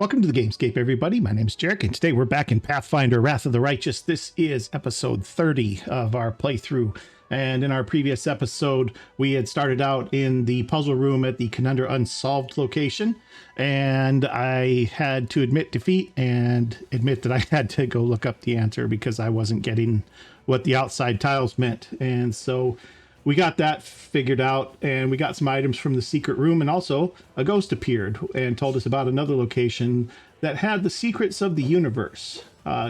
Welcome to the Gamescape, everybody. My name is Jarek, and today we're back in Pathfinder, Wrath of the Righteous. This is episode 30 of our playthrough. And in our previous episode, we had started out in the puzzle room at the Conundrum Unsolved location. And I had to admit defeat and admit that I had to go look up the answer because I wasn't getting what the outside tiles meant. And so we got that figured out, and we got some items from the secret room, and also a ghost appeared and told us about another location that had the secrets of the universe,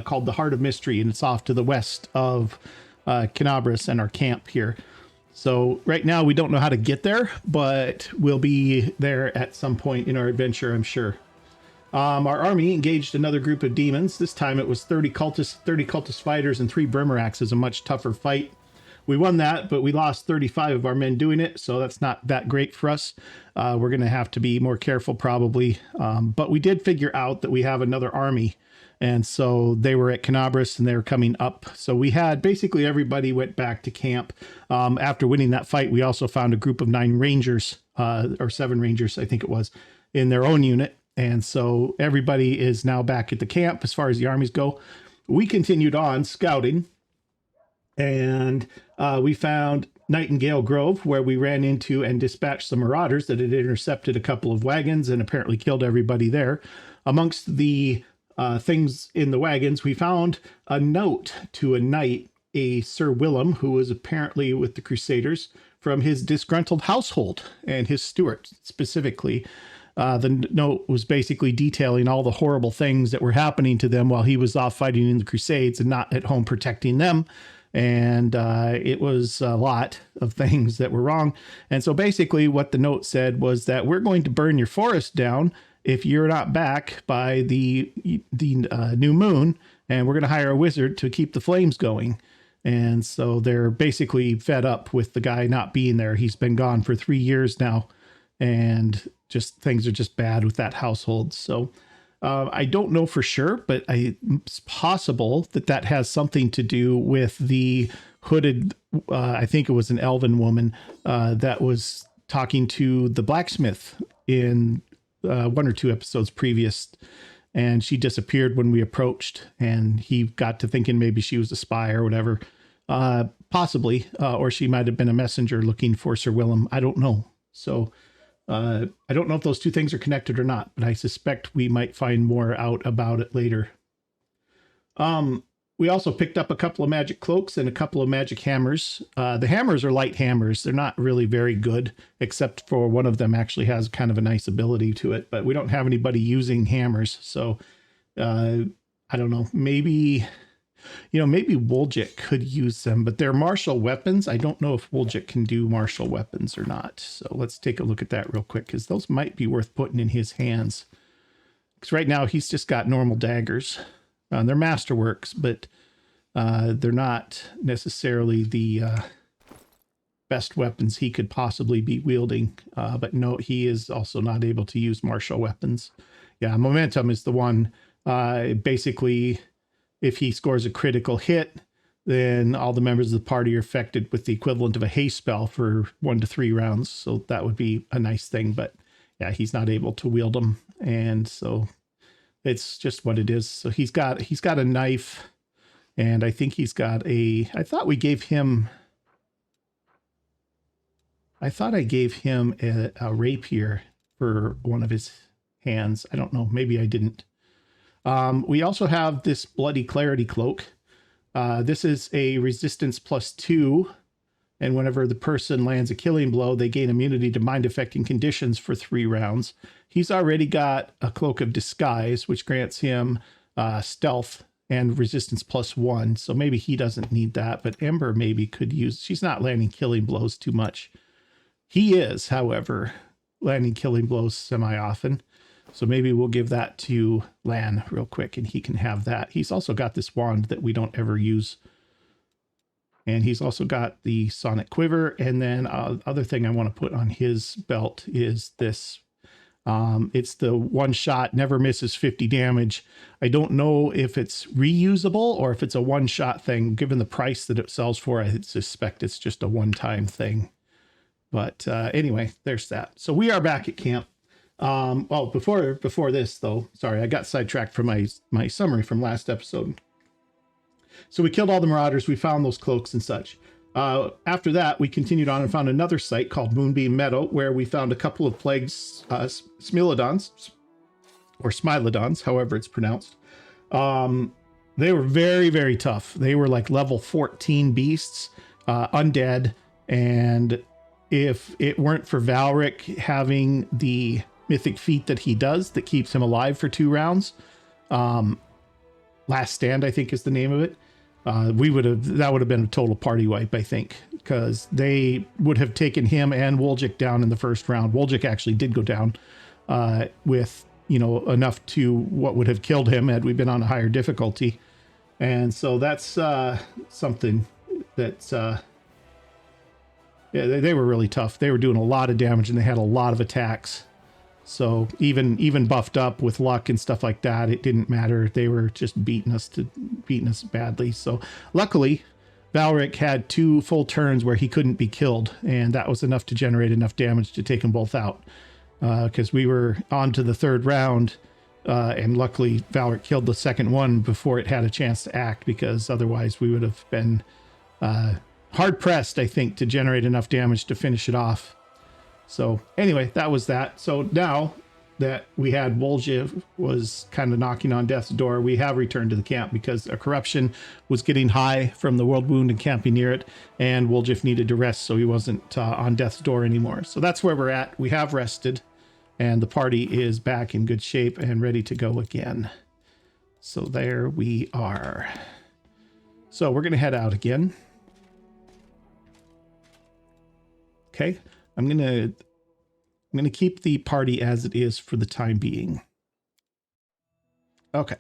called the Heart of Mystery, and it's off to the west of Canabras and our camp here. So right now we don't know how to get there, but we'll be there at some point in our adventure, I'm sure. Our army engaged another group of demons. This time it was 30 cultist fighters and 3 Brimaraxes, a much tougher fight. We won that, but we lost 35 of our men doing it, so that's not that great for us. We're going to have to be more careful probably. But we did figure out that we have another army, and so they were at Canabras and they were coming up. So we had basically everybody went back to camp. After winning that fight, we also found a group of 9 rangers, or 7 rangers, I think it was, in their own unit. And so everybody is now back at the camp as far as the armies go. We continued on scouting, and we found Nightingale Grove, where we ran into and dispatched some marauders that had intercepted a couple of wagons and apparently killed everybody there. Amongst the things in the wagons, we found a note to a knight, a Sir Willem, who was apparently with the Crusaders, from his disgruntled household and his steward specifically. The note was basically detailing all the horrible things that were happening to them while he was off fighting in the Crusades and not at home protecting them. And it was a lot of things that were wrong. And so basically what the note said was that we're going to burn your forest down if you're not back by the new moon, and we're going to hire a wizard to keep the flames going. And so they're basically fed up with the guy not being there. He's been gone for 3 years now, and just things are just bad with that household. So I don't know for sure, but it's possible that that has something to do with the hooded, I think it was an elven woman that was talking to the blacksmith in 1 or 2 episodes previous. And she disappeared when we approached, and he got to thinking maybe she was a spy or whatever, possibly, or she might have been a messenger looking for Sir Willem. I don't know. So I don't know if those 2 things are connected or not, but I suspect we might find more out about it later. We also picked up a couple of magic cloaks and a couple of magic hammers. The hammers are light hammers. They're not really very good, except for one of them actually has kind of a nice ability to it, but we don't have anybody using hammers. So I don't know, maybe Woljit could use them, but they're martial weapons. I don't know if Woljit can do martial weapons or not. So let's take a look at that real quick, because those might be worth putting in his hands. Because right now he's just got normal daggers. They're masterworks, but they're not necessarily the best weapons he could possibly be wielding. But no, he is also not able to use martial weapons. Yeah, momentum is the one. Basically, if he scores a critical hit, then all the members of the party are affected with the equivalent of a haste spell for 1 to 3 rounds. So that would be a nice thing. But yeah, he's not able to wield them. And so it's just what it is. So he's got a knife, and I think he's got I thought I gave him a rapier for one of his hands. I don't know. Maybe I didn't. We also have this Bloody Clarity Cloak. This is a resistance +2, and whenever the person lands a killing blow, they gain immunity to mind-affecting conditions for 3 rounds. He's already got a Cloak of Disguise, which grants him stealth and resistance +1, so maybe he doesn't need that, but Ember maybe could use... She's not landing killing blows too much. He is, however, landing killing blows semi-often. So maybe we'll give that to Lan real quick, and he can have that. He's also got this wand that we don't ever use. And he's also got the Sonic Quiver. And then other thing I want to put on his belt is this. It's the one shot, never misses 50 damage. I don't know if it's reusable or if it's a one-shot thing. Given the price that it sells for, I suspect it's just a one-time thing. But anyway, there's that. So we are back at camp. Well, before this though, sorry, I got sidetracked from my summary from last episode. So we killed all the marauders. We found those cloaks and such. After that, we continued on and found another site called Moonbeam Meadow, where we found a couple of plagues, Smilodons, or Smilodons, however it's pronounced. They were very, very tough. They were like level 14 beasts, undead. And if it weren't for Valric having the mythic feat that he does that keeps him alive for 2 rounds, Last Stand, I think is the name of it, that would have been a total party wipe, I think, because they would have taken him and Wolgic down in the first round. Wolgic actually did go down with, enough to what would have killed him had we been on a higher difficulty. And so that's something that's, yeah, they were really tough. They were doing a lot of damage and they had a lot of attacks. So even buffed up with luck and stuff like that, it didn't matter. They were just beating us badly. So luckily, Valric had 2 full turns where he couldn't be killed, and that was enough to generate enough damage to take them both out. Because we were on to the 3rd round, and luckily Valric killed the second one before it had a chance to act, because otherwise we would have been hard pressed, I think, to generate enough damage to finish it off. So anyway, that was that. So now that we had Wolgic was kind of knocking on death's door, we have returned to the camp because a corruption was getting high from the world wound and camping near it, and Wolgic needed to rest, so he wasn't on death's door anymore. So that's where we're at. We have rested, and the party is back in good shape and ready to go again. So there we are. So we're going to head out again. Okay. I'm gonna keep the party as it is for the time being. Okay.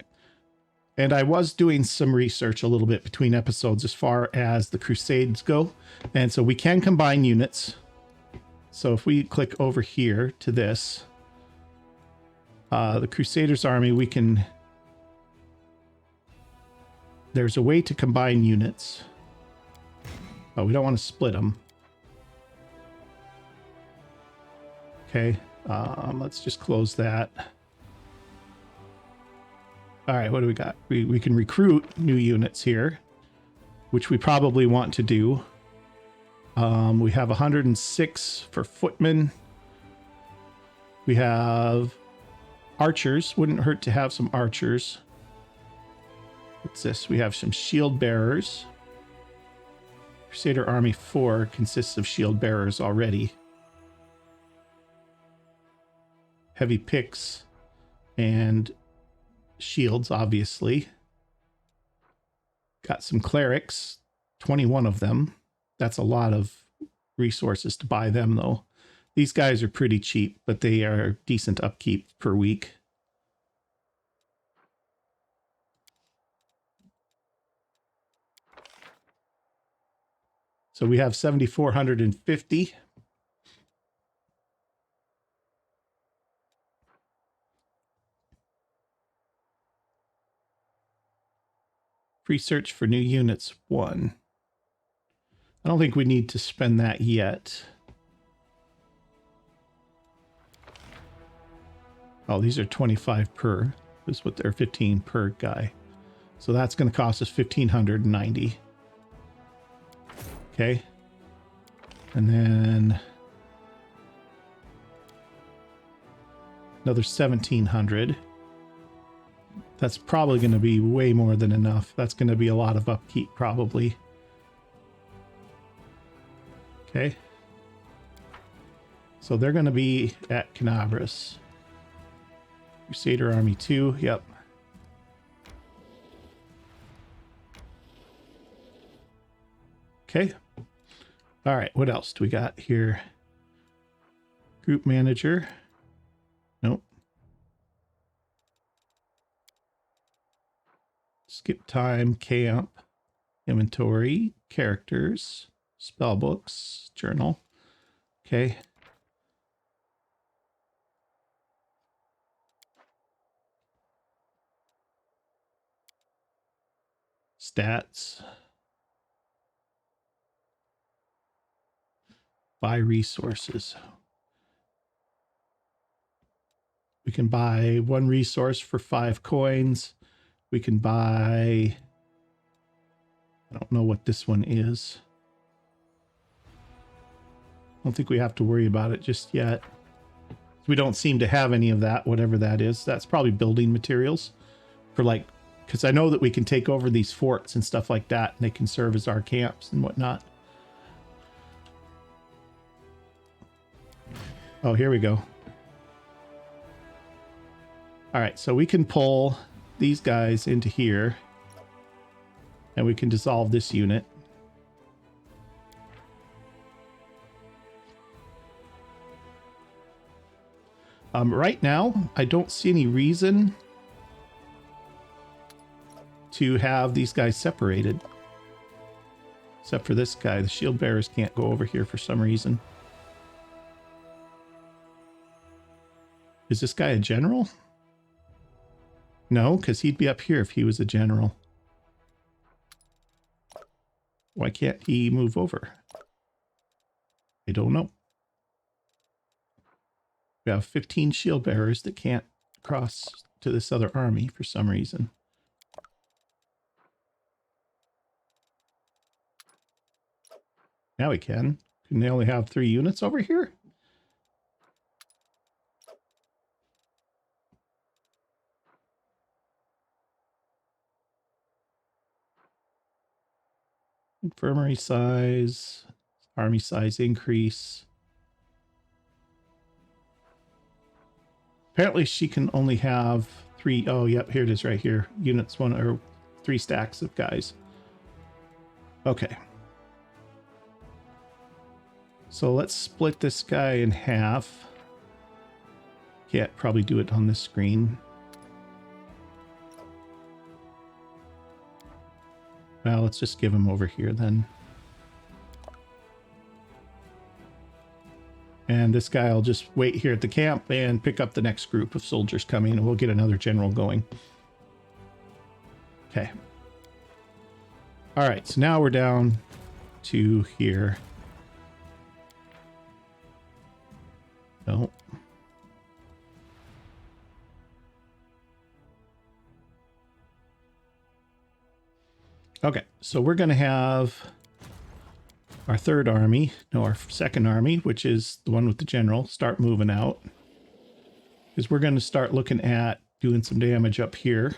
And I was doing some research a little bit between episodes as far as the Crusades go. And so we can combine units. So if we click over here to this, the Crusaders army, there's a way to combine units. Oh, we don't want to split them. Okay, let's just close that. All right, what do we got? We can recruit new units here, which we probably want to do. We have 106 for footmen. We have archers. Wouldn't hurt to have some archers. What's this? We have some shield bearers. Crusader Army 4 consists of shield bearers already. Heavy picks and shields, obviously. Got some clerics, 21 of them. That's a lot of resources to buy them, though. These guys are pretty cheap, but they are decent upkeep per week. So we have 7,450. Free search for new units 1. I don't think we need to spend that yet. Oh, these are 25 per. This is what they're 15 per guy. So that's going to cost us 1,590. Okay. And then another 1,700. That's probably going to be way more than enough. That's going to be a lot of upkeep, probably. Okay. So they're going to be at Canabras. Crusader Army 2, yep. Okay. All right, what else do we got here? Group manager. Nope. Skip time, camp, inventory, characters, spell books, journal. Okay. Stats. Buy resources. We can buy 1 resource for 5 coins. We can buy... I don't know what this one is. I don't think we have to worry about it just yet. We don't seem to have any of that, whatever that is. That's probably building materials for like... Because I know that we can take over these forts and stuff like that, and they can serve as our camps and whatnot. Oh, here we go. All right, so we can pull these guys into here, and we can dissolve this unit. Right now, I don't see any reason to have these guys separated. Except for this guy. The shield bearers can't go over here for some reason. Is this guy a general? No, because he'd be up here if he was a general. Why can't he move over? I don't know. We have 15 shield bearers that can't cross to this other army for some reason. Now we can. Can they only have 3 units over here? Infirmary size, army size increase. Apparently she can only have 3. Oh, yep, here it is right here. Units 1 or 3 stacks of guys. Okay. So let's split this guy in half. Can't probably do it on this screen. Well, let's just give him over here then. And this guy will just wait here at the camp and pick up the next group of soldiers coming, and we'll get another general going. Okay. All right, so now we're down to here. No. Okay, so we're going to have our 3rd army, no, our 2nd army, which is the one with the general, start moving out. Because we're going to start looking at doing some damage up here.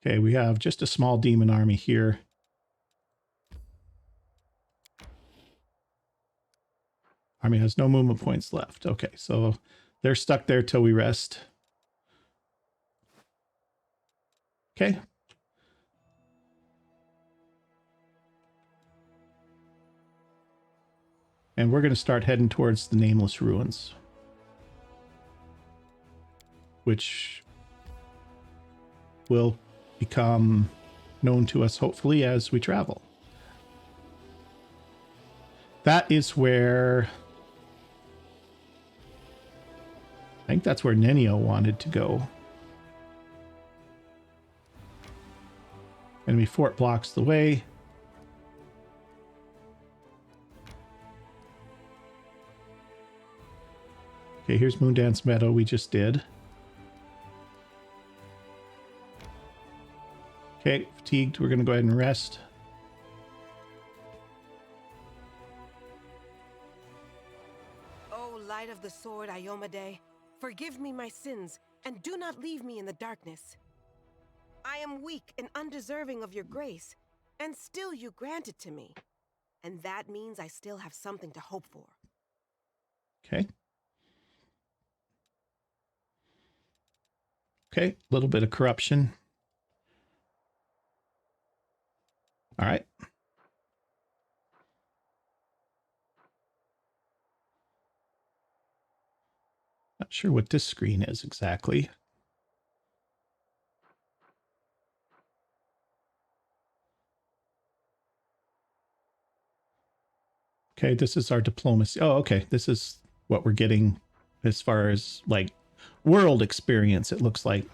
Okay, we have just a small demon army here. Army has no movement points left. Okay, so they're stuck there till we rest. Okay. And we're going to start heading towards the Nameless Ruins, which will become known to us, hopefully, as we travel. That is where... I think that's where Nenio wanted to go. Enemy fort blocks the way. Okay, here's Moondance Meadow we just did. Okay, fatigued. We're going to go ahead and rest. O light of the sword, Iomade, forgive me my sins, and do not leave me in the darkness. I am weak and undeserving of your grace, and still you grant it to me. And that means I still have something to hope for. Okay. Okay, a little bit of corruption. All right. Not sure what this screen is exactly. Okay, this is our diplomacy. Oh, okay. This is what we're getting as far as like world experience, it looks like.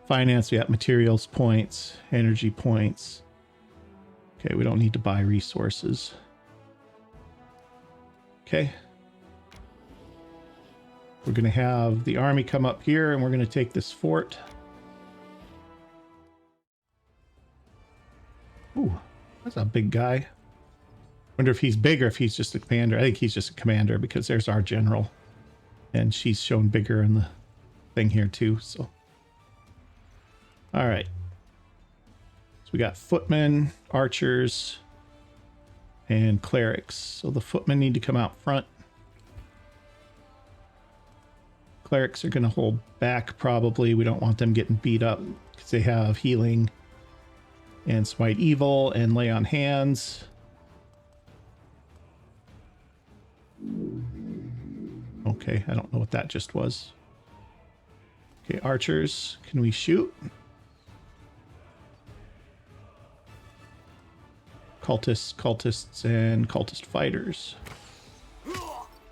Finance, we got materials points, energy points. Okay, we don't need to buy resources. Okay. We're going to have the army come up here, and we're going to take this fort. Ooh, that's a big guy. Wonder if he's big or if he's just a commander. I think he's just a commander because there's our general. And she's shown bigger in the thing here too, so. All right. So we got footmen, archers, and clerics. So the footmen need to come out front. Clerics are going to hold back probably. We don't want them getting beat up because they have healing and smite evil and lay on hands. Okay, I don't know what that just was. Okay, archers, can we shoot? Cultists, and cultist fighters.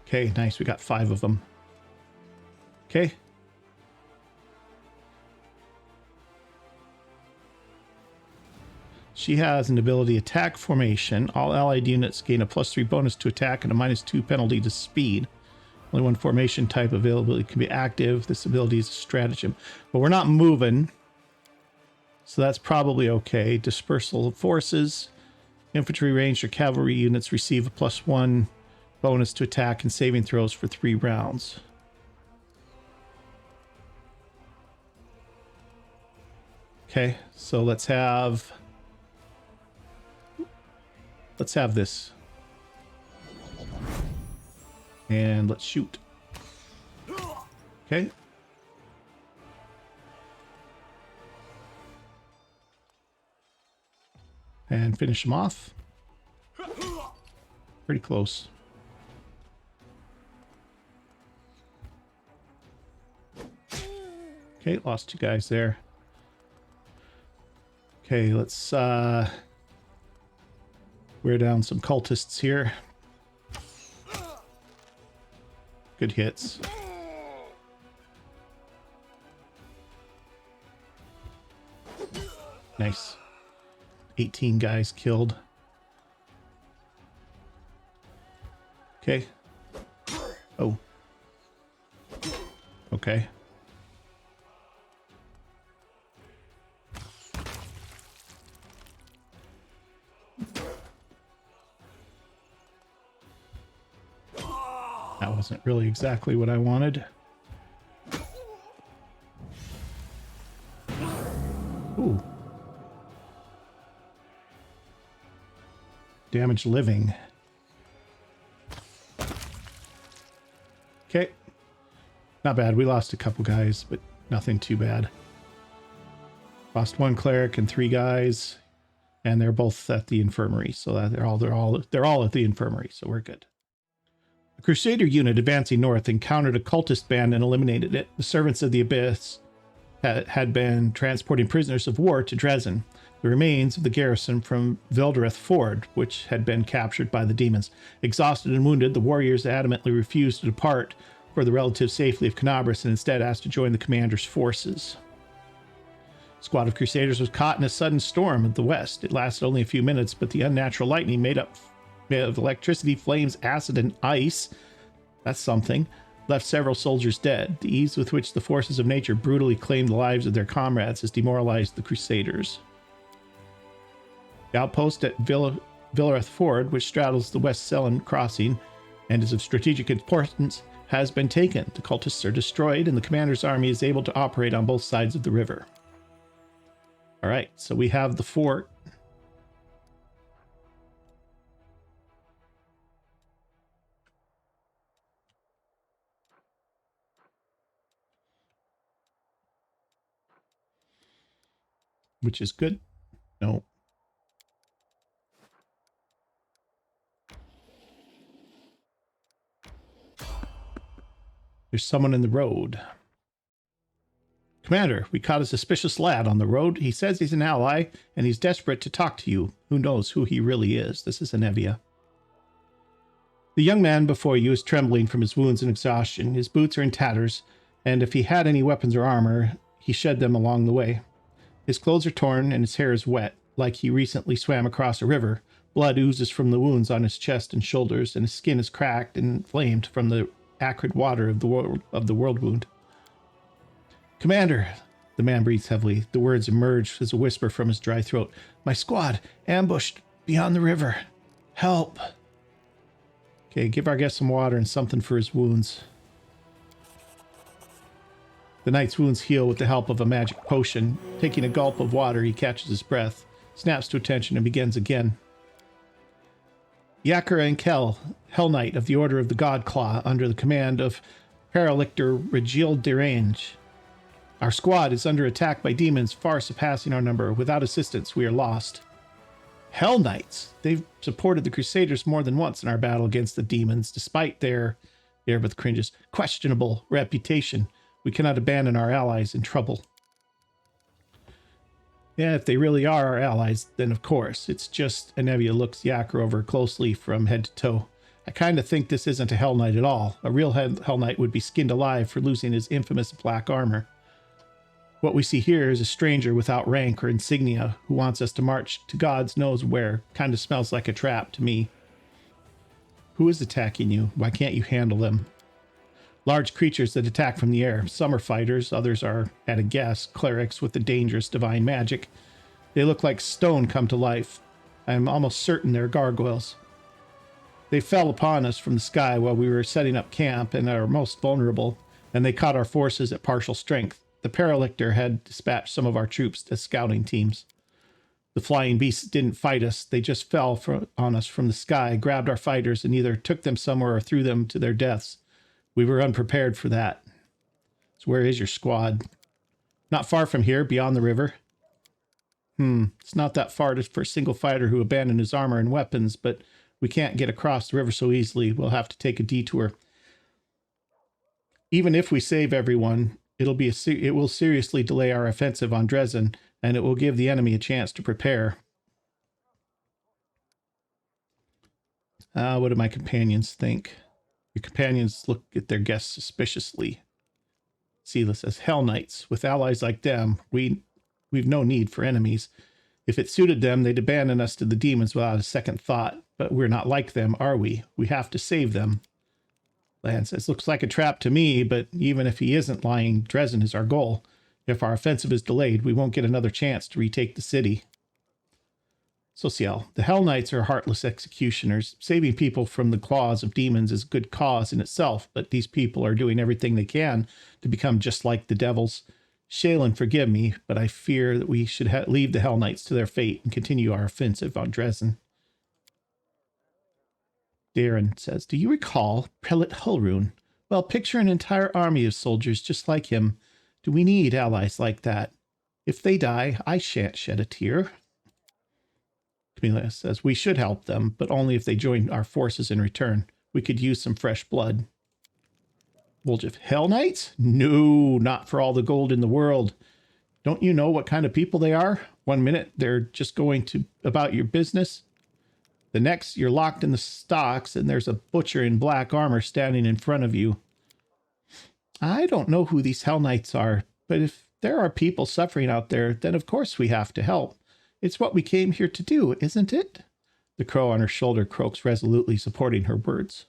Okay, nice, we got 5 of them. Okay. She has an ability attack formation. All allied units gain a +3 bonus to attack and a -2 penalty to speed. Only one formation type availability can be active. This ability is a stratagem. But we're not moving, so that's probably okay. Dispersal of forces. Infantry, ranged, or cavalry units receive a +1 bonus to attack and saving throws for 3 rounds. Okay, so let's have this. And let's shoot. Okay. And finish him off. Pretty close. Okay, lost 2 guys there. Okay, let's wear down some cultists here. Good hits. Nice. 18 guys killed. Okay. Oh. Okay. That wasn't really exactly what I wanted. Ooh. Damaged living. Okay. Not bad. We lost a couple guys, but nothing too bad. Lost 1 cleric and 3 guys, and they're both at the infirmary. So that they're all at the infirmary, so we're good. A Crusader unit advancing north encountered a cultist band and eliminated it. The servants of the Abyss had been transporting prisoners of war to Dresden, the remains of the garrison from Valric Ford, which had been captured by the demons. Exhausted and wounded, the warriors adamantly refused to depart for the relative safety of Canabras and instead asked to join the commander's forces. A squad of Crusaders was caught in a sudden storm at the west. It lasted only a few minutes, but the unnatural lightning made up of electricity, flames, acid, and ice, that's something, left several soldiers dead. The ease with which the forces of nature brutally claimed the lives of their comrades has demoralized the Crusaders. The outpost at Valric Ford, which straddles the West Selen crossing and is of strategic importance, has been taken. The cultists are destroyed, and the commander's army is able to operate on both sides of the river. All right, so we have the fort. Which is good. No. There's someone in the road. Commander, we caught a suspicious lad on the road. He says he's an ally, and he's desperate to talk to you. Who knows who he really is? This is Anevia. The young man before you is trembling from his wounds and exhaustion. His boots are in tatters, and if he had any weapons or armor, he shed them along the way. His clothes are torn, and his hair is wet. like he recently swam across a river. Blood oozes from the wounds on his chest and shoulders, and his skin is cracked and inflamed from the acrid water of the world wound. Commander, the man breathes heavily. The words emerge as a whisper from his dry throat. My squad, ambushed beyond the river. Help. Okay, give our guest some water and something for his wounds. The knight's wounds heal with the help of a magic potion. Taking a gulp of water, he catches his breath, snaps to attention, and begins again. Yakura and Kel, Hell Knight of the Order of the God Claw, under the command of Paralictor Regil Derange. Our squad is under attack by demons far surpassing our number. Without assistance, we are lost. Hell Knights. They've supported the Crusaders more than once in our battle against the demons, despite their, Erebeth cringes, questionable reputation. We cannot abandon our allies in trouble. Yeah, if they really are our allies, then of course. It's just Anevia looks Yakura over closely from head to toe. I kind of think this isn't a Hell Knight at all. A real Hell Knight would be skinned alive for losing his infamous black armor. What we see here is a stranger without rank or insignia who wants us to march to God's knows where. Kind of smells like a trap to me. Who is attacking you? Why can't you handle them? Large creatures that attack from the air. Some are fighters, others are, at a guess, clerics with the dangerous divine magic. They look like stone come to life. I am almost certain they're gargoyles. They fell upon us from the sky while we were setting up camp and are most vulnerable, and they caught our forces at partial strength. The Paralictor had dispatched some of our troops as scouting teams. The flying beasts didn't fight us. They just fell on us from the sky, grabbed our fighters, and either took them somewhere or threw them to their deaths. We were unprepared for that. So where is your squad? Not far from here, beyond the river. It's not that far for a single fighter who abandoned his armor and weapons, but we can't get across the river so easily. We'll have to take a detour. Even if we save everyone, it will seriously delay our offensive on Dresden, and it will give the enemy a chance to prepare. What do my companions think? Your companions look at their guests suspiciously. Sela says, Hell Knights. With allies like them, we've no need for enemies. If it suited them, they'd abandon us to the demons without a second thought. But we're not like them, are we? We have to save them. Lan says, looks like a trap to me, but even if he isn't lying, Dresden is our goal. If our offensive is delayed, we won't get another chance to retake the city. Social, the Hell Knights are heartless executioners. Saving people from the claws of demons is a good cause in itself, but these people are doing everything they can to become just like the devils. Shaylin, forgive me, but I fear that we should leave the Hell Knights to their fate and continue our offensive on Dresden. Darren says, do you recall Prelate Hulrune? Well, picture an entire army of soldiers just like him. Do we need allies like that? If they die, I shan't shed a tear. Camilla says, we should help them, but only if they join our forces in return. We could use some fresh blood. Woljif, Hell Knights? No, not for all the gold in the world. Don't you know what kind of people they are? 1 minute, they're just going about your business. The next, you're locked in the stocks, and there's a butcher in black armor standing in front of you. I don't know who these Hell Knights are, but if there are people suffering out there, then of course we have to help. It's what we came here to do, isn't it? The crow on her shoulder croaks resolutely, supporting her words.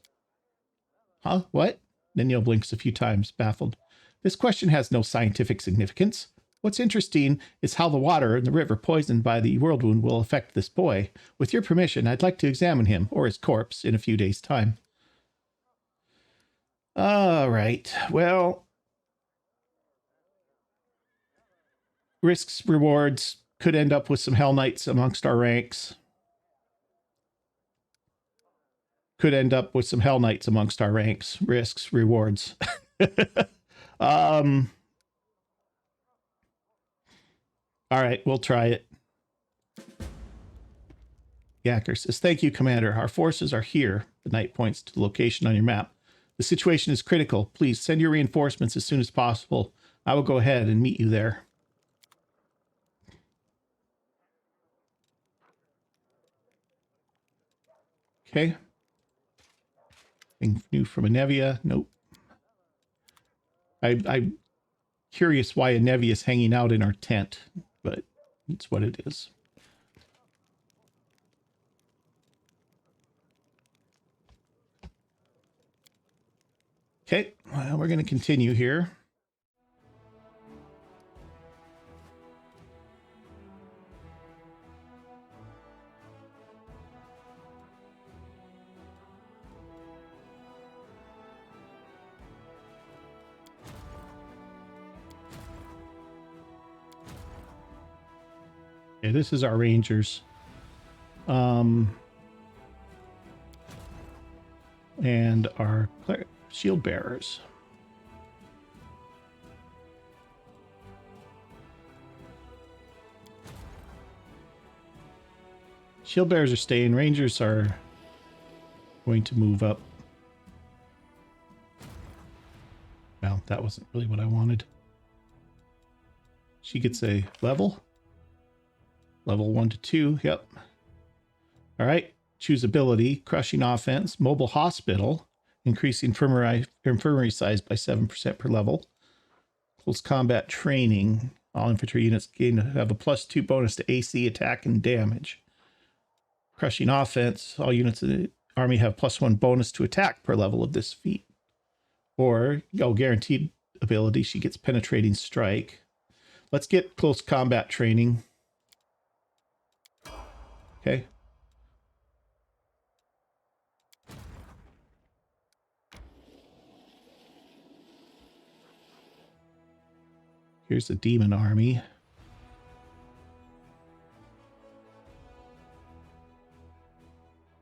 Huh? What? Ninyel blinks a few times, baffled. This question has no scientific significance. What's interesting is how the water in the river poisoned by the world wound will affect this boy. With your permission, I'd like to examine him, or his corpse, in a few days' time. All right. Well, risks, rewards, could end up with some Hell Knights amongst our ranks. Could end up with some Hell Knights amongst our ranks. Risks, rewards. All right, we'll try it. Yacker says, thank you, Commander. Our forces are here. The knight points to the location on your map. The situation is critical. Please send your reinforcements as soon as possible. I will go ahead and meet you there. Okay. Anything new from Anevia? Nope. I'm curious why Anevia is hanging out in our tent, but it's what it is. Okay, well, we're going to continue here. Okay, this is our Rangers. And our shield bearers. Shield bearers are staying. Rangers are going to move up. Well, that wasn't really what I wanted. She gets a level. Level 1 to 2. Yep. All right. Choose ability. Crushing offense. Mobile hospital. Increasing infirmary size by 7% per level. Close combat training. All infantry units have a +2 bonus to AC, attack, and damage. Crushing offense. All units in the army have +1 bonus to attack per level of this feat. Or, guaranteed ability. She gets penetrating strike. Let's get close combat training. Okay. Here's the demon army.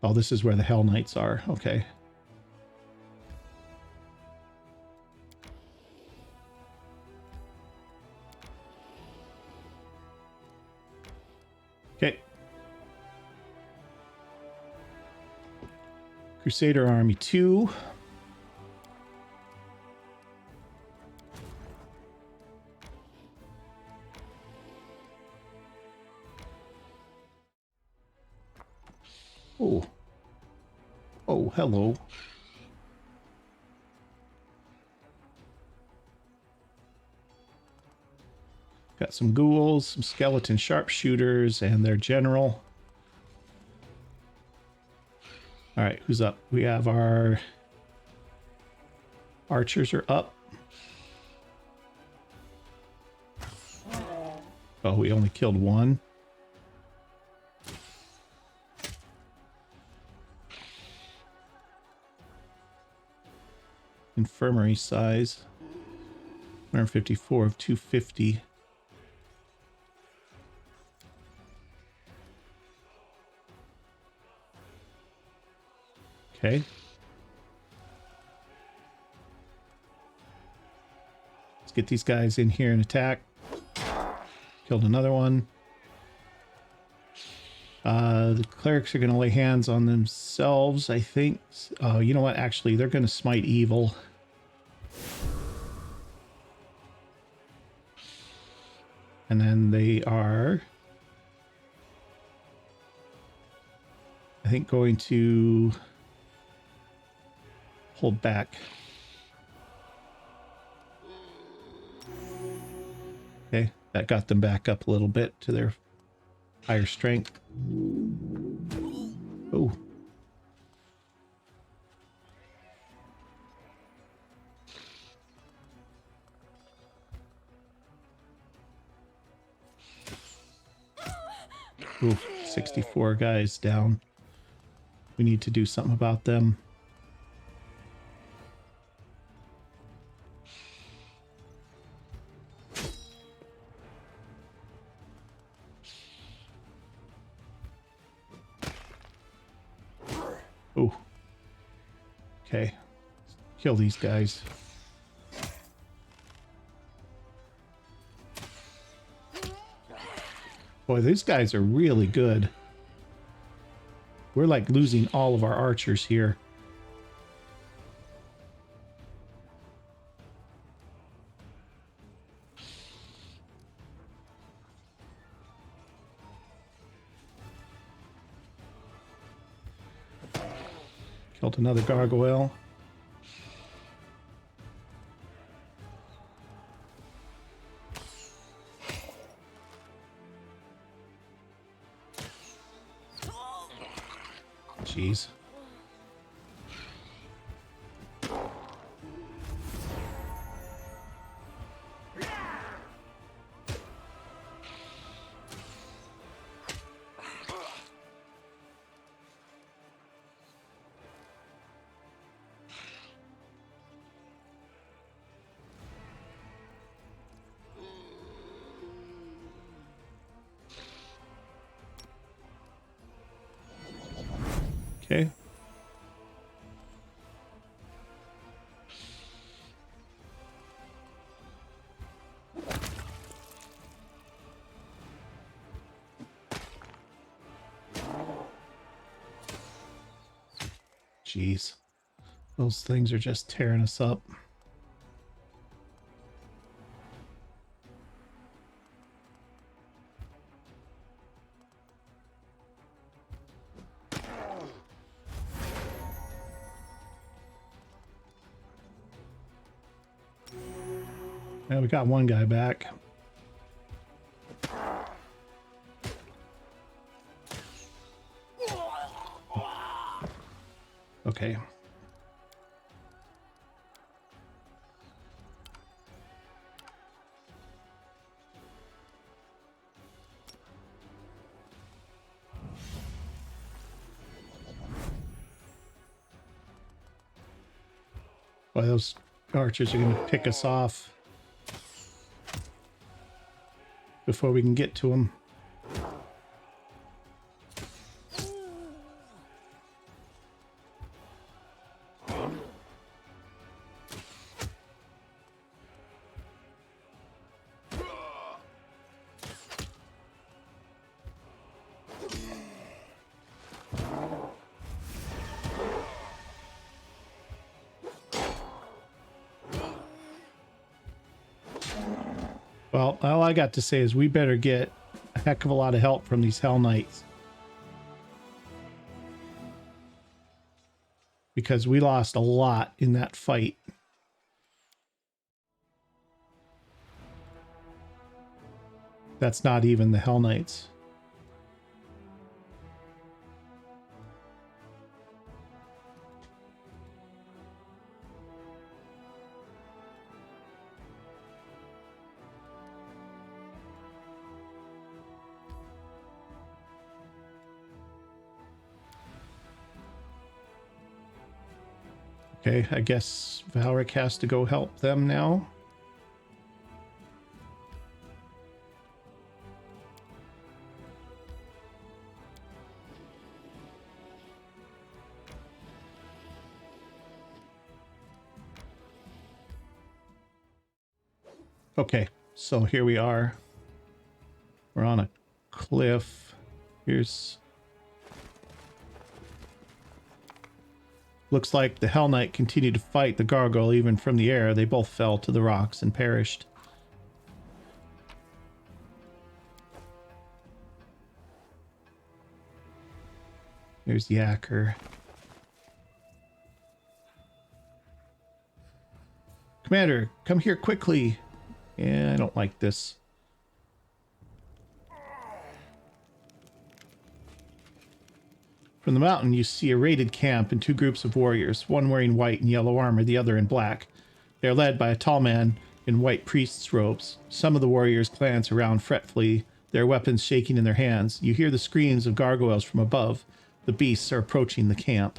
Oh, this is where the Hell Knights are. Okay. Okay. Crusader Army 2. Oh. Oh, hello. Got some ghouls, some skeleton sharpshooters, and their general. All right, who's up? We have our archers are up. Oh, we only killed one. Infirmary size. 154 of 250. Okay. Let's get these guys in here and attack. Killed another one. The clerics are going to lay hands on themselves, I think. Oh, you know what? Actually, they're going to smite evil. And then they are, I think, going to hold back. Okay, that got them back up a little bit to their higher strength. Oh. Ooh, 64 guys down. We need to do something about them. Oh. Okay. Kill these guys. Boy, these guys are really good. We're like losing all of our archers here. Killed another gargoyle. Jeez. Okay. Jeez. Those things are just tearing us up. Yeah, we got one guy back. Okay. Boy, those archers are going to pick us off before we can get to them. Well, all I got to say is we better get a heck of a lot of help from these Hell Knights. Because we lost a lot in that fight. That's not even the Hell Knights. Okay, I guess Valric has to go help them now. Okay, so here we are. We're on a cliff. Here's... Looks like the Hell Knight continued to fight the gargoyle even from the air. They both fell to the rocks and perished. There's the Acker. Commander, come here quickly. Yeah, I don't like this. From the mountain, you see a raided camp and two groups of warriors, one wearing white and yellow armor, the other in black. They are led by a tall man in white priest's robes. Some of the warriors glance around fretfully, their weapons shaking in their hands. You hear the screams of gargoyles from above. The beasts are approaching the camp.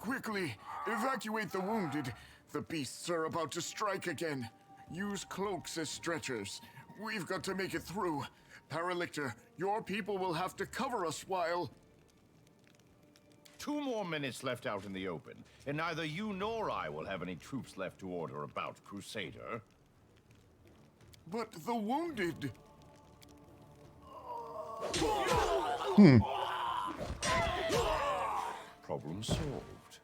Quickly, evacuate the wounded. The beasts are about to strike again. Use cloaks as stretchers. We've got to make it through. Paralictor, your people will have to cover us while... 2 more minutes left out in the open, and neither you nor I will have any troops left to order about Crusader. But the wounded... Problem solved.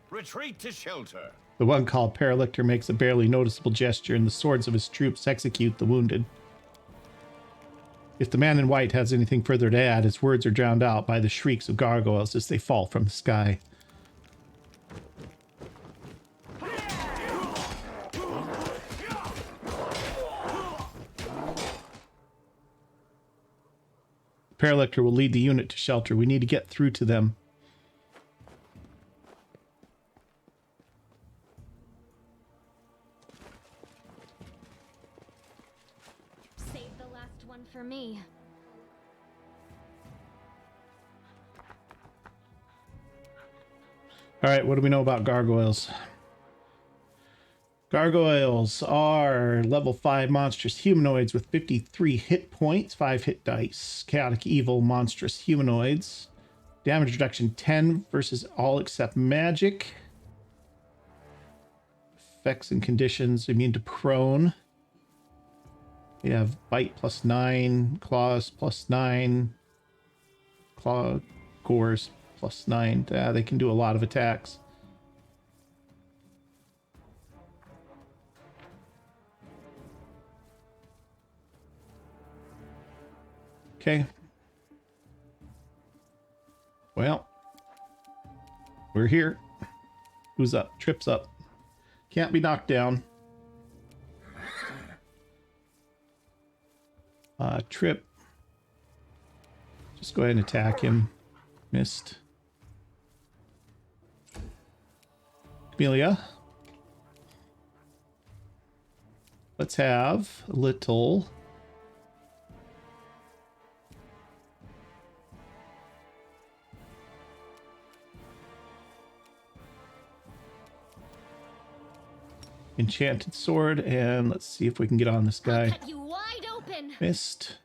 Retreat to shelter. The one called Paralictor makes a barely noticeable gesture, and the swords of his troops execute the wounded. If the man in white has anything further to add, his words are drowned out by the shrieks of gargoyles as they fall from the sky. Paralictor will lead the unit to shelter. We need to get through to them. Save the last one for me. All right, what do we know about gargoyles? Gargoyles are level 5 monstrous humanoids with 53 hit points, 5 hit dice. Chaotic evil monstrous humanoids. Damage reduction 10 versus all except magic. Effects and conditions immune to prone. We have bite plus 9, claws plus 9, claw gores plus 9. They can do a lot of attacks. Okay. Well, we're here. Who's up? Trip's up. Can't be knocked down. Trip. Just go ahead and attack him. Missed. Camellia. Let's have a little... enchanted sword, and let's see if we can get on this guy. Cut you wide open. Missed.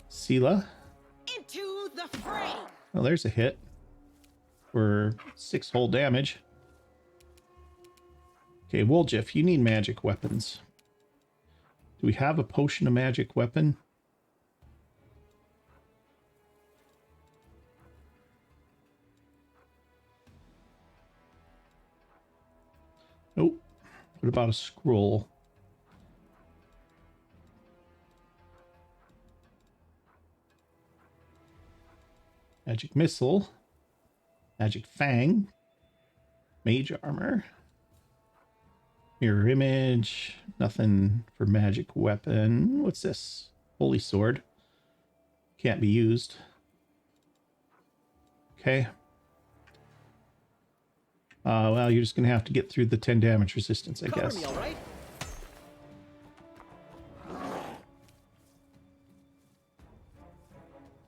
Sela. Into the fray. Well, there's a hit for 6 whole damage. Okay, Woljif, you need magic weapons. Do we have a potion of magic weapon? Nope. What about a scroll? Magic missile. Magic fang. Mage armor. Mirror image. Nothing for magic weapon. What's this? Holy sword. Can't be used. Okay. Well, you're just going to have to get through the 10 damage resistance, I guess. Me, all right?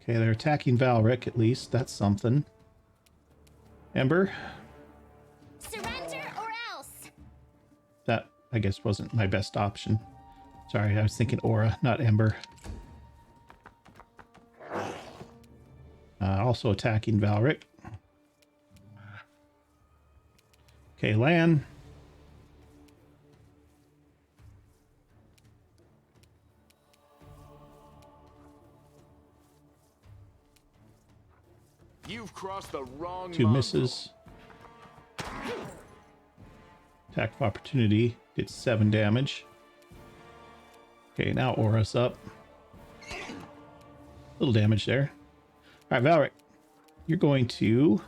Okay, they're attacking Valric, at least. That's something. Ember. Surrender or else. That, I guess, wasn't my best option. Sorry, I was thinking Aura, not Ember. Also attacking Valric. Okay, Lan. You've crossed the wrong 2 mongrel. misses. Attack of opportunity. Gets 7 damage. Okay, now Aura's up. Little damage there. Alright, Valric. You're going to...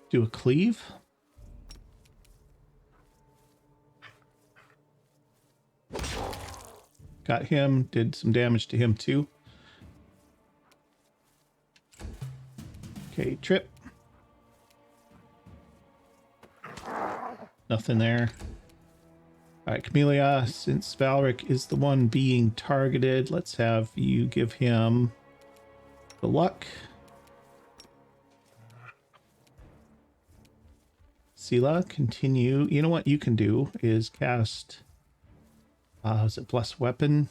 do a cleave. Got him, did some damage to him too. Okay, Trip. Nothing there. Alright, Camellia, since Valric is the one being targeted, let's have you give him the luck. Sela, continue. You know what you can do is cast... is it Bless Weapon?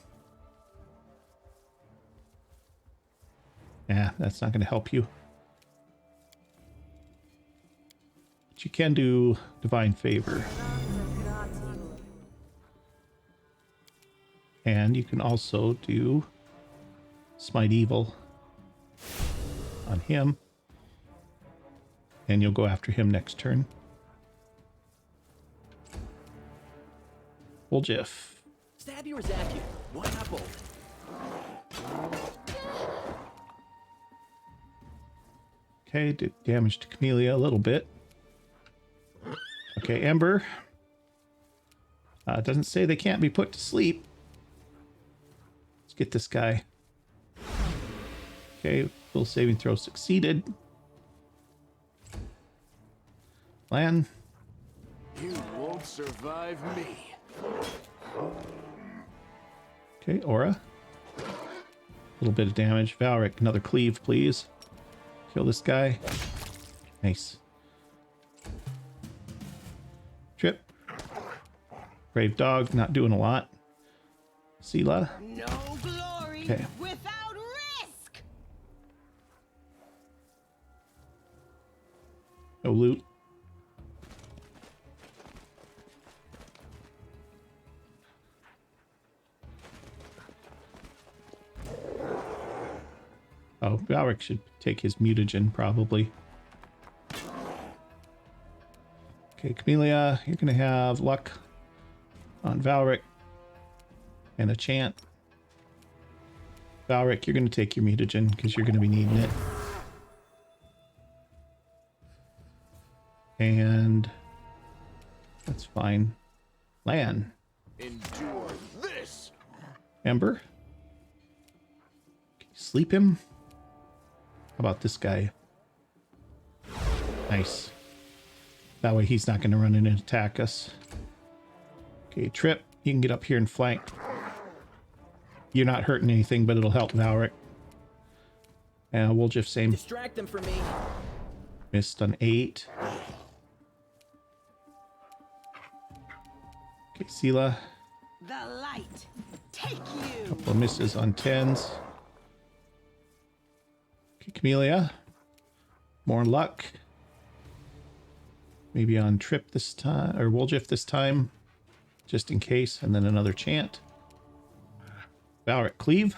Yeah, that's not going to help you. But you can do Divine Favor. And you can also do Smite Evil on him. And you'll go after him next turn. Woljif. Stab you or zap you? One apple. Okay, did damage to Camellia a little bit. Okay, Ember. It doesn't say they can't be put to sleep. Let's get this guy. Okay, full saving throw succeeded. Lan. You won't survive me. Okay, Aura. A little bit of damage. Valric, another cleave, please. Kill this guy. Nice. Trip. Brave dog, not doing a lot. Sela. No glory Okay. without risk. No loot. Oh, Valric should take his mutagen, probably. Okay, Camellia, you're going to have luck on Valric and a chant. Valric, you're going to take your mutagen because you're going to be needing it. And that's fine. Lan. Endure this. Ember. Can you sleep him? How about this guy? Nice. That way he's not going to run in and attack us. Okay, Trip, you can get up here and flank. You're not hurting anything, but it'll help Valric. And Woljif, same. Distract them for me. Missed on 8. Okay, Sela. The light. Take you. Couple of misses on 10s. Okay, Camellia. More luck. Maybe on Trip this time, or Woljif this time, just in case, and then another chant. Valric, cleave.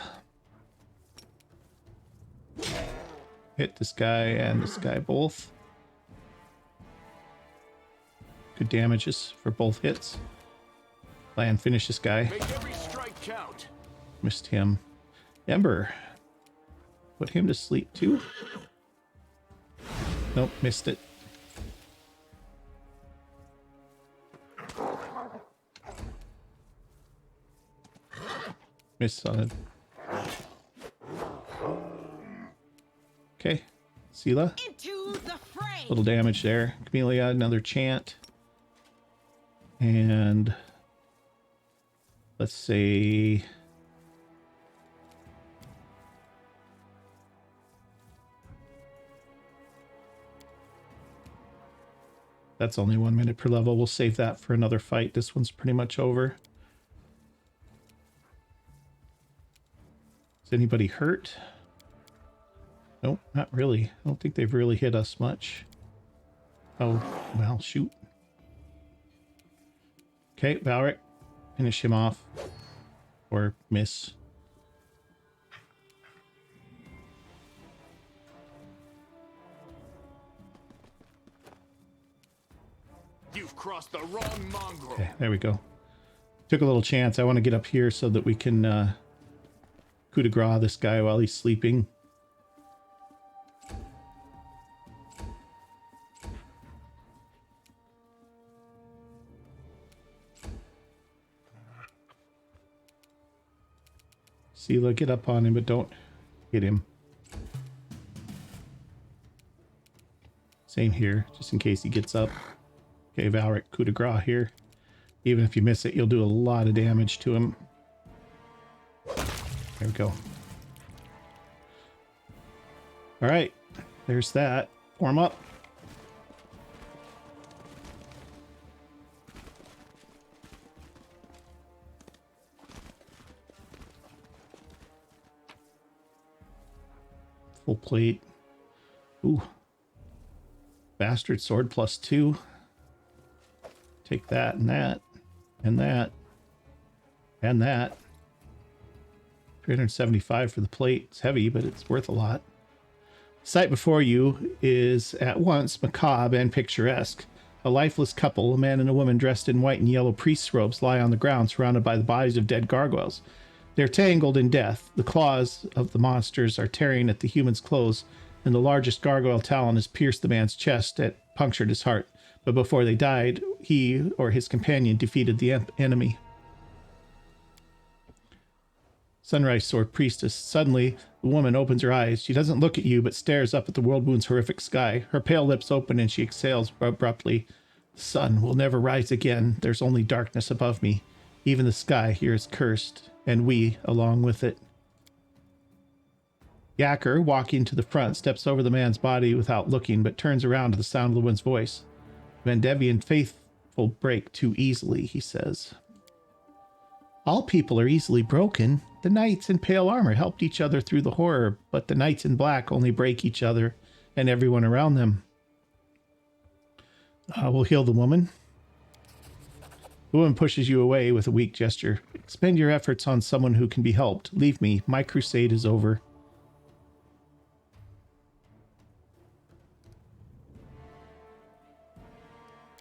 Hit this guy and this guy both. Good damages for both hits. Lan, finish this guy. Make every strike count. Missed him. Ember. Put him to sleep too. Nope, missed it. Missed on it. Okay. Sela. Into the fray. Little damage there. Camellia, another chant. And let's say that's only 1 minute per level. We'll save that for another fight. This one's pretty much over. Is anybody hurt? Nope, not really. I don't think they've really hit us much. Oh, well, shoot. Okay, Valric, finish him off. Or miss. You've crossed the wrong mongrel. Okay, there we go. Took a little chance. I want to get up here so that we can coup de grace this guy while he's sleeping. Sela, get up on him, but don't hit him. Same here, just in case he gets up. Okay, Valric, coup de grace here. Even if you miss it, you'll do a lot of damage to him. There we go. All right, there's that. Form up. Full plate. Ooh. Bastard sword +2. Take that and that and that and that. 375 for the plate. It's heavy, but it's worth a lot. The sight before you is at once macabre and picturesque. A lifeless couple, a man and a woman dressed in white and yellow priest's robes, lie on the ground surrounded by the bodies of dead gargoyles. They're tangled in death. The claws of the monsters are tearing at the human's clothes, and the largest gargoyle talon has pierced the man's chest and punctured his heart. But before they died, he or his companion defeated the enemy. Sunrise Sword Priestess. Suddenly, the woman opens her eyes. She doesn't look at you, but stares up at the world moon's horrific sky. Her pale lips open and she exhales abruptly. The sun will never rise again. There's only darkness above me. Even the sky here is cursed, and we along with it. Yacker, walking to the front, steps over the man's body without looking, but turns around to the sound of the woman's voice. Vandevian faithful break too easily, he says. All people are easily broken. The knights in pale armor helped each other through the horror, but the knights in black only break each other and everyone around them. We'll heal the woman. The woman pushes you away with a weak gesture. Expend your efforts on someone who can be helped. Leave me. My crusade is over.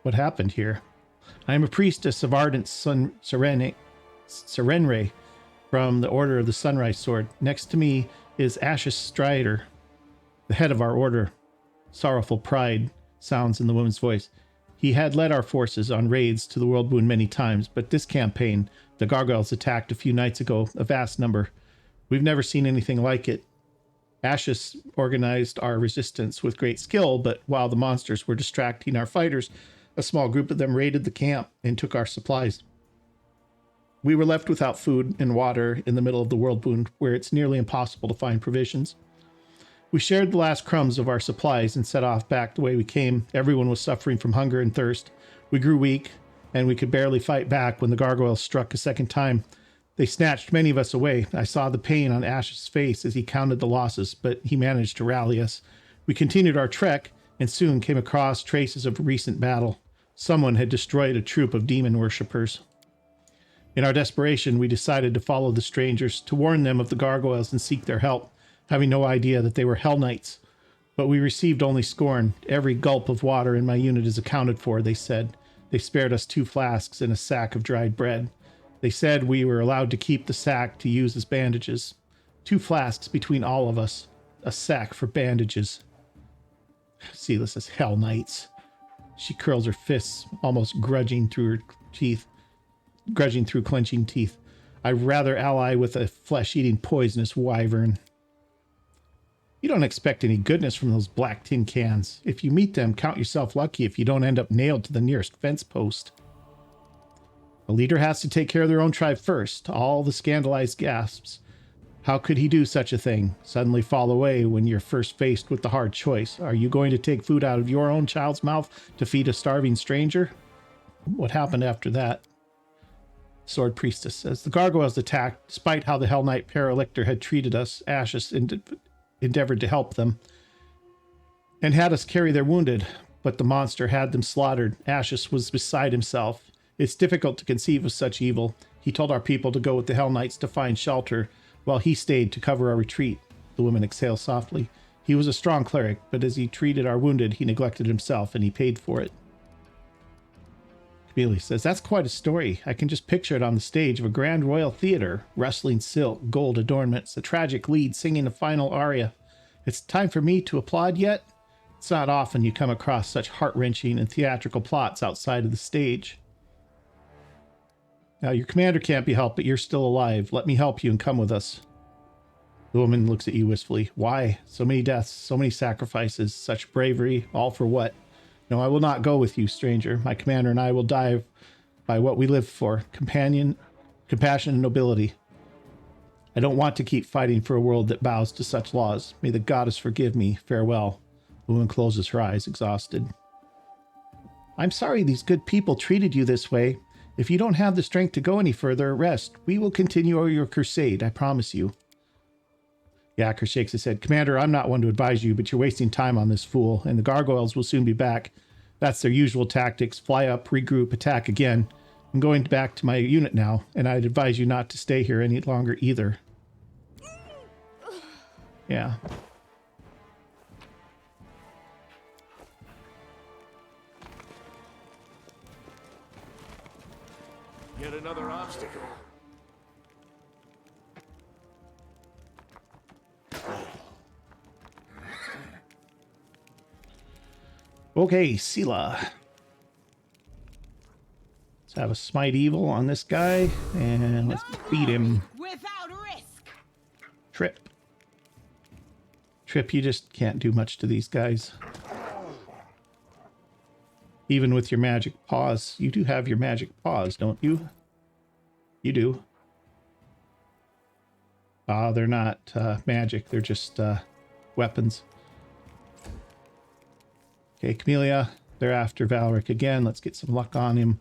What happened here? I am a priestess of ardent Serenre from the Order of the Sunrise Sword. Next to me is Ashes Strider, the head of our order. Sorrowful pride sounds in the woman's voice. He had led our forces on raids to the World Wound many times, but this campaign, the gargoyles attacked a few nights ago, a vast number. We've never seen anything like it. Ashes organized our resistance with great skill, but while the monsters were distracting our fighters, a small group of them raided the camp and took our supplies. We were left without food and water in the middle of the World Wound, where it's nearly impossible to find provisions. We shared the last crumbs of our supplies and set off back the way we came. Everyone was suffering from hunger and thirst. We grew weak, and we could barely fight back when the gargoyles struck a second time. They snatched many of us away. I saw the pain on Ash's face as he counted the losses, but he managed to rally us. We continued our trek and soon came across traces of a recent battle. Someone had destroyed a troop of demon worshippers. In our desperation, we decided to follow the strangers, to warn them of the gargoyles and seek their help, having no idea that they were Hell Knights. But we received only scorn. Every gulp of water in my unit is accounted for, they said. They spared us 2 flasks and a sack of dried bread. They said we were allowed to keep the sack to use as bandages. 2 flasks between all of us. A sack for bandages. See this as Hell Knights. She curls her fists, almost grudging through clenching teeth. I'd rather ally with a flesh-eating poisonous wyvern. You don't expect any goodness from those black tin cans. If you meet them, count yourself lucky if you don't end up nailed to the nearest fence post. A leader has to take care of their own tribe first. All the scandalized gasps. How could he do such a thing? Suddenly fall away when you're first faced with the hard choice. Are you going to take food out of your own child's mouth to feed a starving stranger? What happened after that? Sword Priestess says, the gargoyles attacked. Despite how the Hell Knight Paralictor had treated us, Ashes endeavored to help them and had us carry their wounded, but the monster had them slaughtered. Ashes was beside himself. It's difficult to conceive of such evil. He told our people to go with the Hell Knights to find shelter, while he stayed to cover our retreat. The woman exhaled softly. He was a strong cleric, but as he treated our wounded, he neglected himself, and he paid for it. Camille says, that's quite a story. I can just picture it on the stage of a grand royal theater. Rustling silk, gold adornments, a tragic lead singing a final aria. It's time for me to applaud yet? It's not often you come across such heart-wrenching and theatrical plots outside of the stage. Now, your commander can't be helped, but you're still alive. Let me help you and come with us. The woman looks at you wistfully. Why? So many deaths, so many sacrifices, such bravery, all for what? No, I will not go with you, stranger. My commander and I will die by what we live for, compassion and nobility. I don't want to keep fighting for a world that bows to such laws. May the goddess forgive me. Farewell. The woman closes her eyes, exhausted. I'm sorry these good people treated you this way. If you don't have the strength to go any further, rest. We will continue your crusade, I promise you. Yacker shakes his head. Commander, I'm not one to advise you, but you're wasting time on this fool, and the gargoyles will soon be back. That's their usual tactics. Fly up, regroup, attack again. I'm going back to my unit now, and I'd advise you not to stay here any longer either. Yeah. Yet another obstacle. Okay, Sela. Let's have a smite evil on this guy, and let's beat him. Without risk. Trip. Trip, you just can't do much to these guys. Even with your magic paws. You do have your magic paws, don't you? You do. They're not magic. They're just weapons. Okay, Camellia. They're after Valric again. Let's get some luck on him.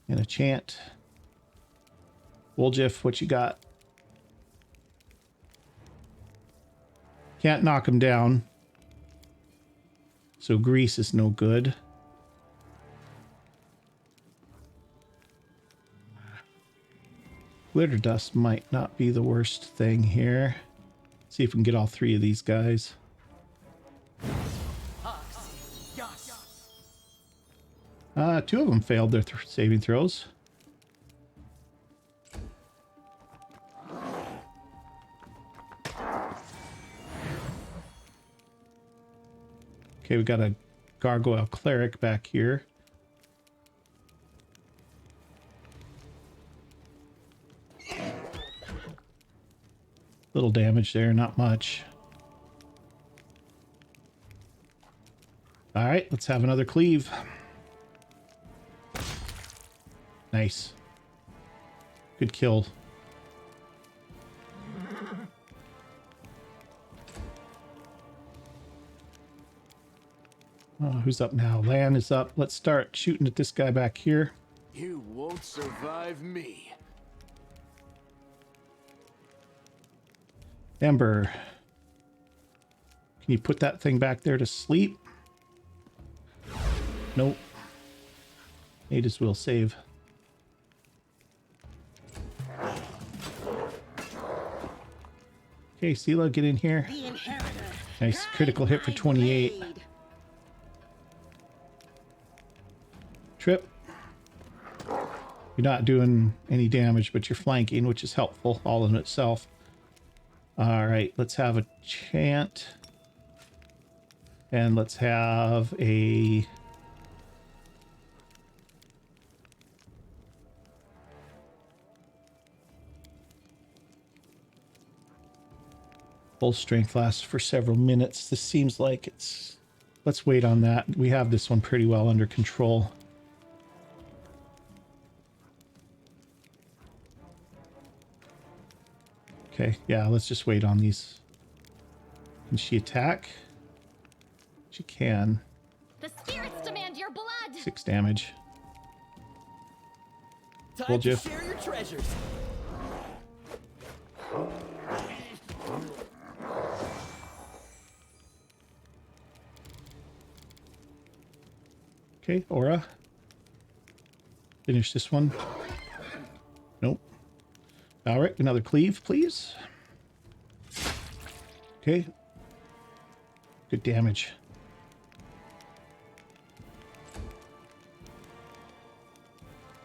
And a chant. Woljif, what you got? Can't knock him down. So grease is no good. Glitter dust might not be the worst thing here. See if we can get all three of these guys. Two of them failed their saving throws. Okay, we got a gargoyle cleric back here. Little damage there, not much. All right, let's have another cleave. Nice. Good kill. Who's up now? Lan is up. Let's start shooting at this guy back here. You won't survive me. Ember. Can you put that thing back there to sleep? Nope. Natives will save. Okay, Sela, get in here. Nice critical hit for 28. Trip. You're not doing any damage, but you're flanking, which is helpful all in itself. All right, let's have a chant. And let's have a... full strength lasts for several minutes. This seems like it's... Let's wait on that. We have this one pretty well under control. Okay, yeah, let's just wait on these. Can she attack? She can. The spirits demand your blood. 6 damage. Time to share your treasures. Okay, Aura. Finish this one. Nope. Valric, another cleave, please. Okay. Good damage.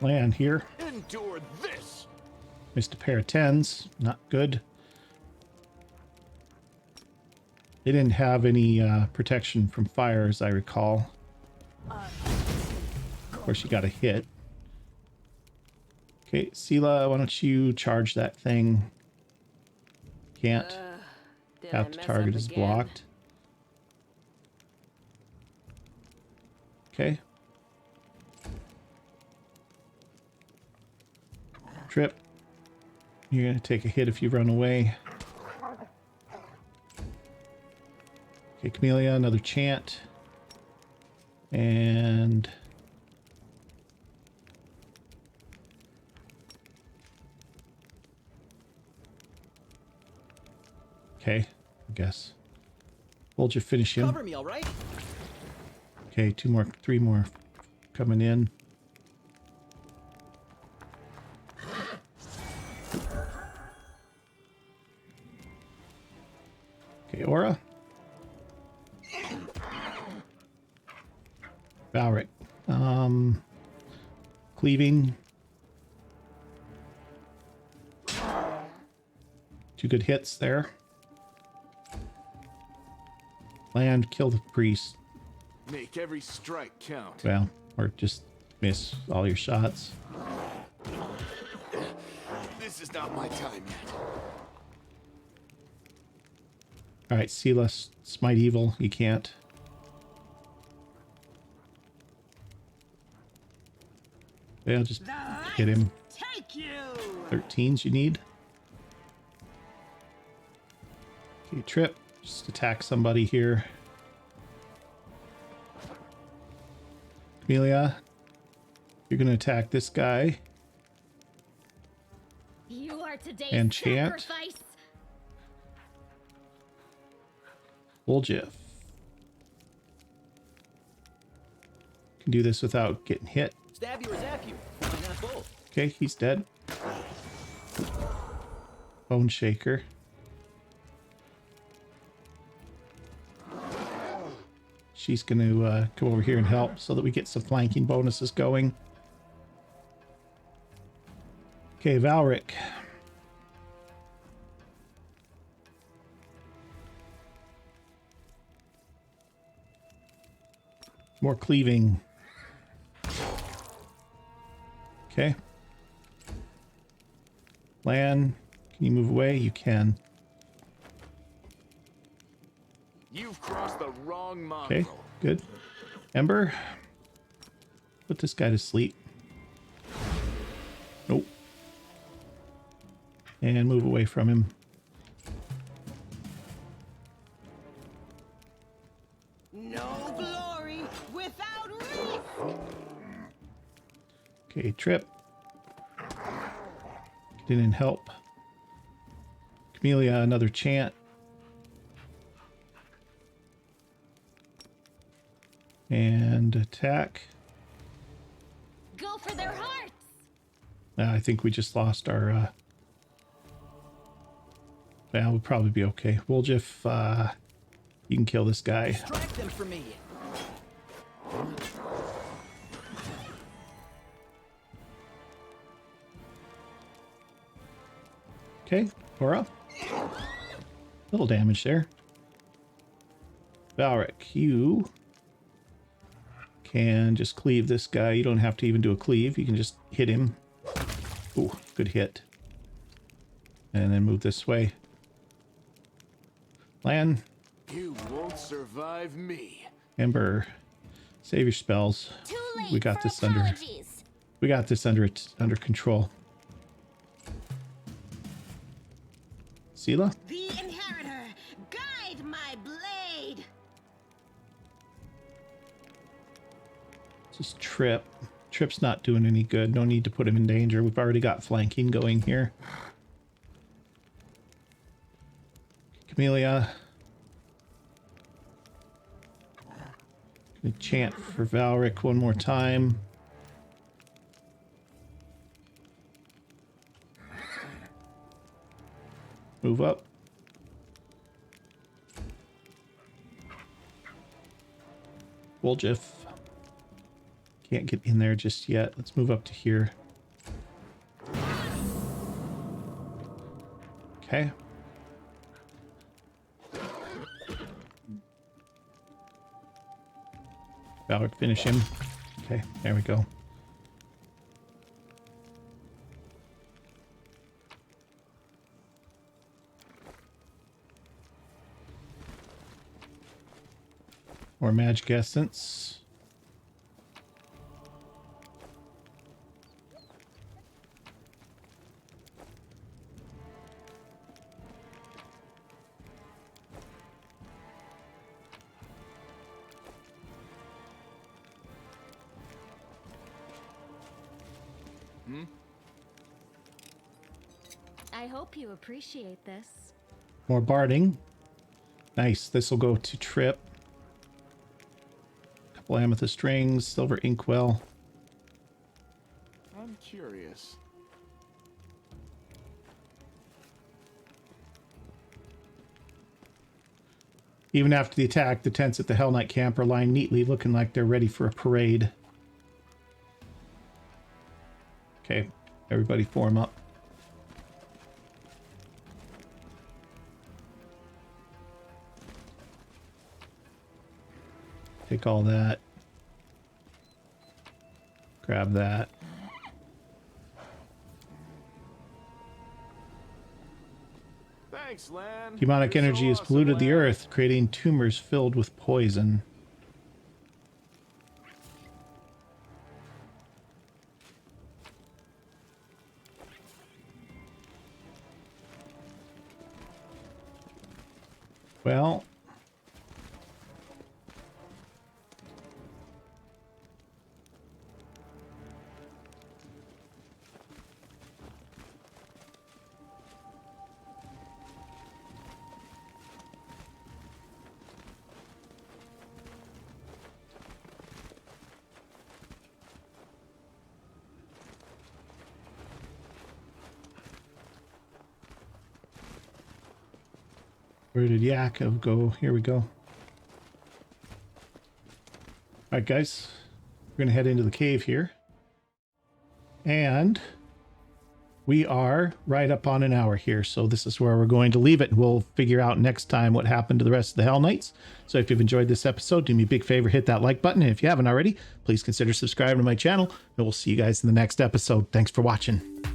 Land here. Endure this. Missed a pair of 10s. Not good. They didn't have any protection from fire, as I recall. Of course, you got a hit. Okay, Sela, why don't you charge that thing? Can't. Half the target is blocked. Okay. Trip. You're going to take a hit if you run away. Okay, Camellia, another chant. And... okay, I guess. Hold you finish him. Cover me, all right? Okay, 3 more coming in. Okay, Aura. Valric. Cleaving. 2 good hits there. Land, kill the priest. Make every strike count. Well, or just miss all your shots. This is not my time yet. Alright, Sela, smite evil. You can't. Yeah, just hit him. Take you. 13s you need. Okay, Trip. Just attack somebody here. Camellia. You're going to attack this guy. You are today's And chant. sacrifice. Woljif. Can do this without getting hit. Stab you or zap you. Why not both? Okay, he's dead. Bone Shaker. She's going to come over here and help so that we get some flanking bonuses going. Okay, Valric. More cleaving. Okay. Lan, can you move away? You can. You've crossed the wrong Okay, mongrel. good. Ember, put this guy to sleep. Nope. And move away from him. No glory without risk. Okay, Trip. Get in and help. Camellia, another chant. And attack. Go for their hearts. I think we just lost our... Well, we'll probably be okay. Woljif, you can kill this guy. Distract them for me. Okay, Cora. Little damage there. Valric, you can just cleave this guy. You don't have to even do a cleave. You can just hit him. Ooh, good hit. And then move this way. Lan, You won't survive me. Ember, save your spells. Too late We got for this under. apologies. We got this under control. Sela, The inheritor, guide my blade. just Trip. Trip's not doing any good. No need to put him in danger. We've already got flanking going here. Camellia. Gonna chant for Valric one more time. Move up. Woljif. Can't get in there just yet. Let's move up to here. Okay. Valric, finish him. Okay, there we go. More magic essence. I hope you appreciate this. More barding. Nice. This will go to Trip. Couple amethyst rings, silver inkwell. I'm curious. Even after the attack, the tents at the Hell Knight camp are lying neatly, looking like they're ready for a parade. Okay, everybody form up. Take all that. Grab that. Thanks, Lan. Demonic You're so energy has awesome, polluted the Lan. earth, creating tumors filled with poison. Well, Where did Yakov go? Here we go. All right, guys. We're going to head into the cave here. And we are right up on an hour here. So this is where we're going to leave it. We'll figure out next time what happened to the rest of the Hell Knights. So if you've enjoyed this episode, do me a big favor, hit that like button. And if you haven't already, please consider subscribing to my channel. And we'll see you guys in the next episode. Thanks for watching.